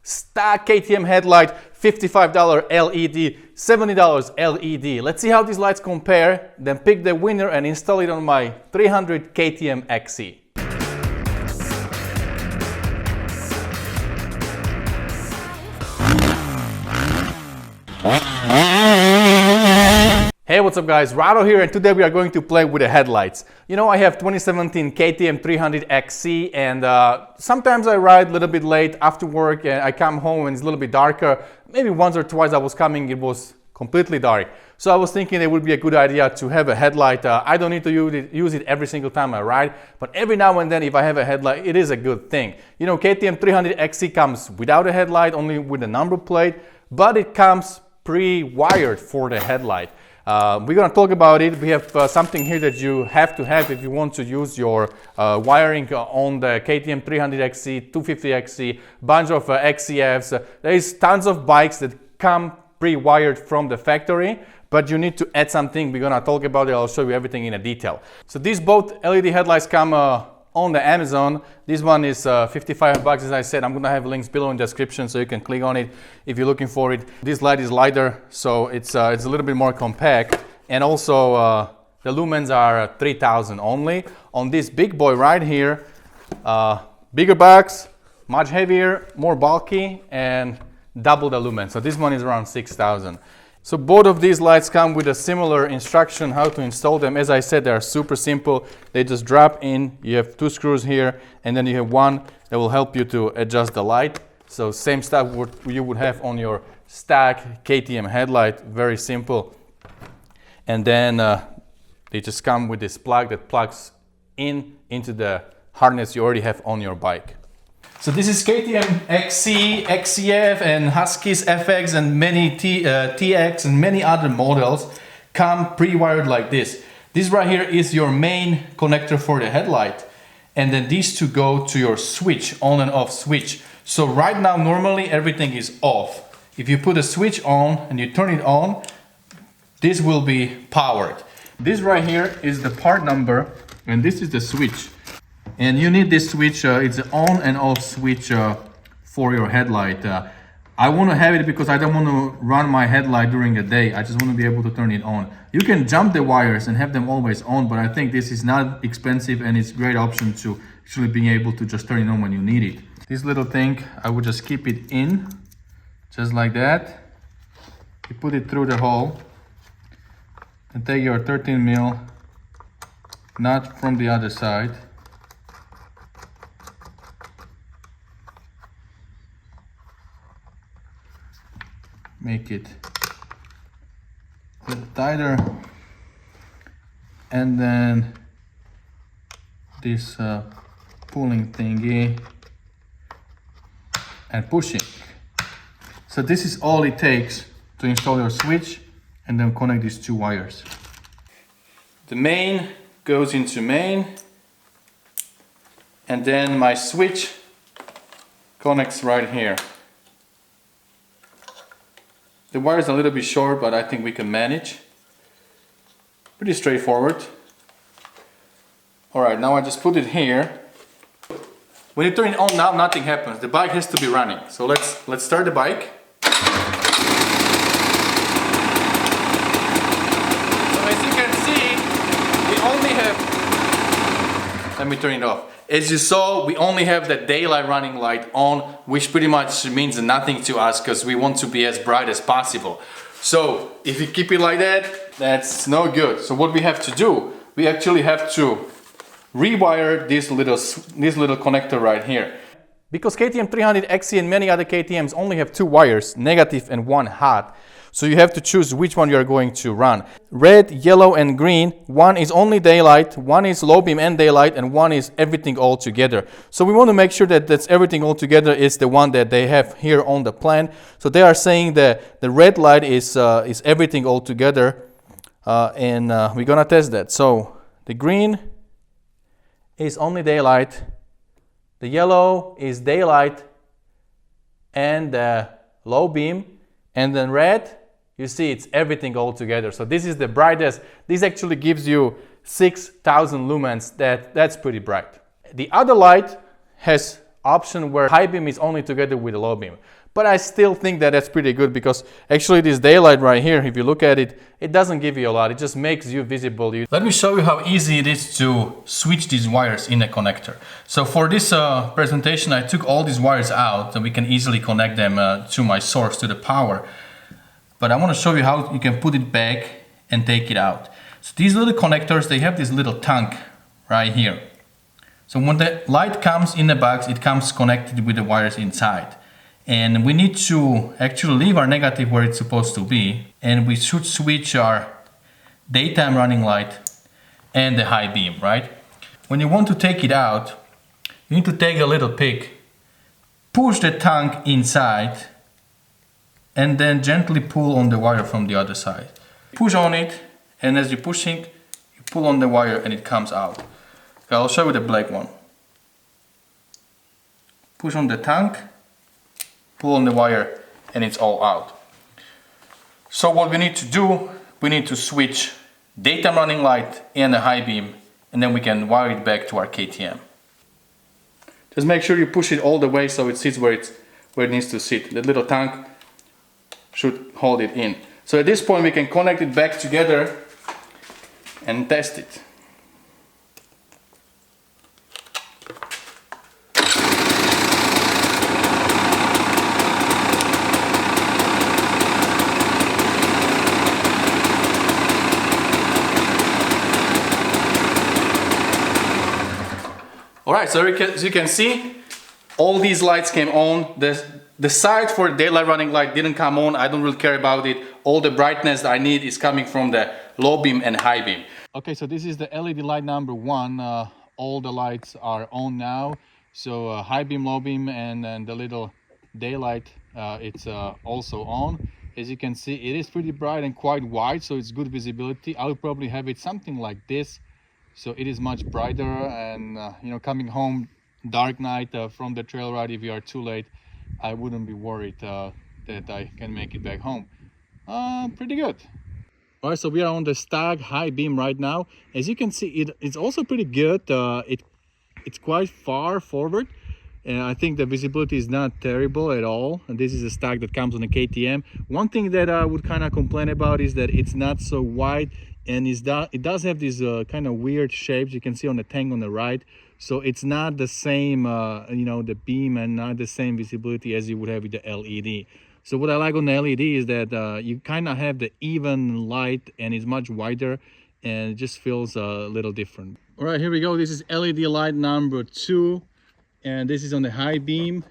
Stock KTM headlight, $55 LED, $70 LED. Let's see how these lights compare, then pick the winner and install it on my 300 KTM XC. Hey, what's up guys, Rado here, and today we are going to play with the headlights. You know, I have 2017 KTM 300 XC, and sometimes I ride a little bit late after work and I come home and it's a little bit darker. Maybe once or twice I was coming, it was completely dark. So I was thinking it would be a good idea to have a headlight. I don't need to use it every single time I ride, but every now and then if I have a headlight, it is a good thing. You know, KTM 300 XC comes without a headlight, only with a number plate, but it comes pre-wired for the headlight. We're going to talk about it. We have something here that you have to have if you want to use your wiring on the KTM 300 XC, 250 XC, bunch of XCFs. There is tons of bikes that come pre-wired from the factory, but you need to add something. We're going to talk about it. I'll show you everything in a detail. So these both LED headlights come on the Amazon. This one is $55, as I said. I'm gonna have links below in the description so you can click on it if you're looking for it. This light is lighter, so it's a little bit more compact, and also the lumens are 3000 only. On this big boy right here, bigger box, much heavier, more bulky, and double the lumen. So this one is around 6000. So both of these lights come with a similar instruction how to install them. As I said, they are super simple. They just drop in. You have two screws here, and then you have one that will help you to adjust the light. So same stuff what you would have on your stock KTM headlight, very simple. And then they just come with this plug that plugs into the harness you already have on your bike. So this is KTM XC, XCF, and Husky's FX, and many TX and many other models come pre-wired like this. This right here is your main connector for the headlight, and then these two go to your switch, on and off switch. So right now normally everything is off. If you put a switch on and you turn it on, this will be powered. This right here is the part number, and this is the switch. And you need this switch, it's an on and off switch for your headlight. I want to have it because I don't want to run my headlight during the day. I just want to be able to turn it on. You can jump the wires and have them always on, but I think this is not expensive and it's a great option to actually being able to just turn it on when you need it. This little thing, I would just keep it in, just like that. You put it through the hole and take your 13 mil nut from the other side. Make it a little tighter, and then this pulling thingy and pushing. So this is all it takes to install your switch and then connect these two wires. The main goes into main, and then my switch connects right here. The wire is a little bit short, but I think we can manage. Pretty straightforward. Alright, now I just put it here. When you turn it on now, nothing happens. The bike has to be running. So let's start the bike. So as you can see, we only have... Let me turn it off. As you saw, we only have the daylight running light on, which pretty much means nothing to us because we want to be as bright as possible. So if you keep it like that, that's no good. So what we have to do, we actually have to rewire this little connector right here. Because KTM 300 XC and many other KTMs only have two wires, negative and one hot. So you have to choose which one you are going to run. Red, yellow, and green. One is only daylight, one is low beam and daylight, and one is everything all together. So we want to make sure that that's everything all together is the one that they have here on the plan. So they are saying that the red light is everything all together, and we're gonna test that. So the green is only daylight, the yellow is daylight and low beam, and then red, you see it's everything all together. So this is the brightest. This actually gives you 6000 lumens. That's pretty bright. The other light has option where high beam is only together with the low beam. But I still think that that's pretty good, because actually this daylight right here, if you look at it, it doesn't give you a lot. It just makes you visible. Let me show you how easy it is to switch these wires in a connector. So for this presentation, I took all these wires out and we can easily connect them to my source, to the power. But I want to show you how you can put it back and take it out. So these little connectors, they have this little tank right here. So when the light comes in the box, it comes connected with the wires inside. And we need to actually leave our negative where it's supposed to be. And we should switch our daytime running light and the high beam, right? When you want to take it out, you need to take a little pick, push the tank inside, and then gently pull on the wire from the other side. Push on it, and as you're pushing, you pull on the wire and it comes out. Okay, I'll show you the black one. Push on the tank, pull on the wire, and it's all out. So what we need to do, we need to switch daytime running light and a high beam, and then we can wire it back to our KTM. Just make sure you push it all the way so it sits where it needs to sit. The little tank should hold it in. So at this point we can connect it back together and test it. Alright, so as you can see, all these lights came on. The side for the daylight running light didn't come on. I don't really care about it. All the brightness that I need is coming from the low beam and high beam. Okay, so this is the LED light number 1. All the lights are on now. So high beam, low beam, and then the little daylight, it's also on. As you can see, it is pretty bright and quite wide, so it's good visibility. I would probably have it something like this. So it is much brighter, and you know, coming home dark night from the trail ride, if you are too late, I wouldn't be worried that I can make it back home. Pretty good. All right, so we are on the Stag high beam right now. As you can see, it's also pretty good. It's quite far forward, and I think the visibility is not terrible at all. And this is a Stag that comes on a KTM. One thing that I would kind of complain about is that it's not so wide, and it does have these kind of weird shapes you can see on the tank on the right. So it's not the same, you know, the beam, and not the same visibility as you would have with the LED. So what I like on the LED is that you kind of have the even light, and it's much wider, and it just feels a little different. All right, here we go. This is LED light number 2, and this is on the high beam.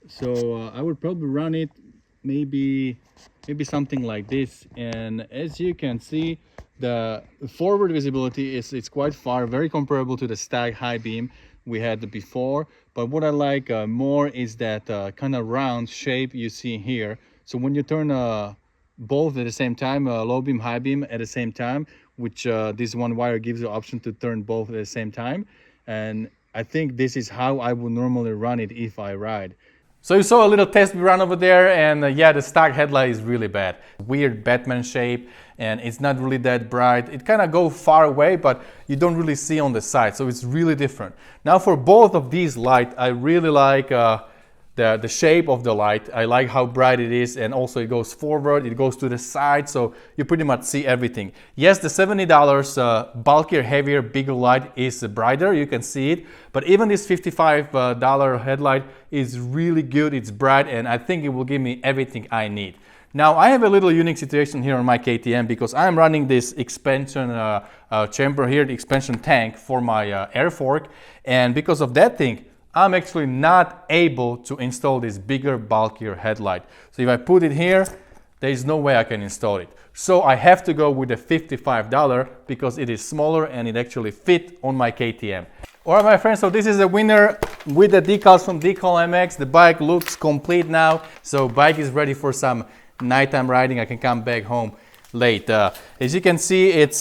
So I would probably run it maybe something like this. And as you can see, the forward visibility is quite far, very comparable to the Stag high beam we had before. But what I like more is that kind of round shape you see here. So when you turn both at the same time, low beam, high beam at the same time, which this one wire gives you the option to turn both at the same time. And I think this is how I would normally run it if I ride. So you saw a little test we ran over there, and yeah, the Stag headlight is really bad. Weird Batman shape, and it's not really that bright. It kind of goes far away, but you don't really see on the side, so it's really different. Now for both of these lights, I really like the shape of the light. I like how bright it is, and also it goes forward, it goes to the side, so you pretty much see everything. Yes, the $70 bulkier, heavier, bigger light is brighter, you can see it, but even this $55 headlight is really good, it's bright, and I think it will give me everything I need. Now I have a little unique situation here on my KTM, because I'm running this expansion chamber here, the expansion tank for my air fork, and because of that thing, I'm actually not able to install this bigger, bulkier headlight. So if I put it here, there is no way I can install it. So I have to go with the $55 because it is smaller and it actually fit on my KTM. All right, my friends, so this is the winner with the decals from Decal MX. The bike looks complete now, so bike is ready for some nighttime riding. I can come back home late. As you can see, it's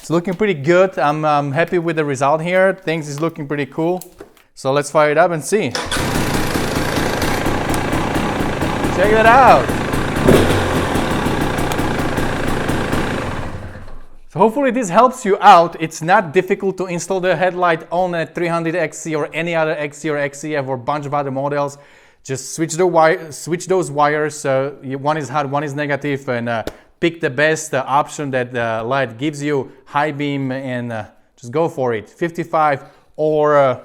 looking pretty good. I'm happy with the result here. Things is looking pretty cool. So let's fire it up and see. Check that out. So hopefully this helps you out. It's not difficult to install the headlight on a 300XC or any other XC or XCF or a bunch of other models. Just switch those wires. One is hot, one is negative, and pick the best option that the light gives you, high beam, and just go for it. $55 or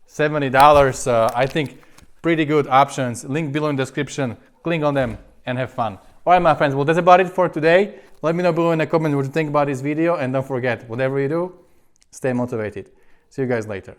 $70. I think pretty good options. Link below in the description. Click on them and have fun. All right, my friends. Well, that's about it for today. Let me know below in the comments what you think about this video, and don't forget, whatever you do, stay motivated. See you guys later.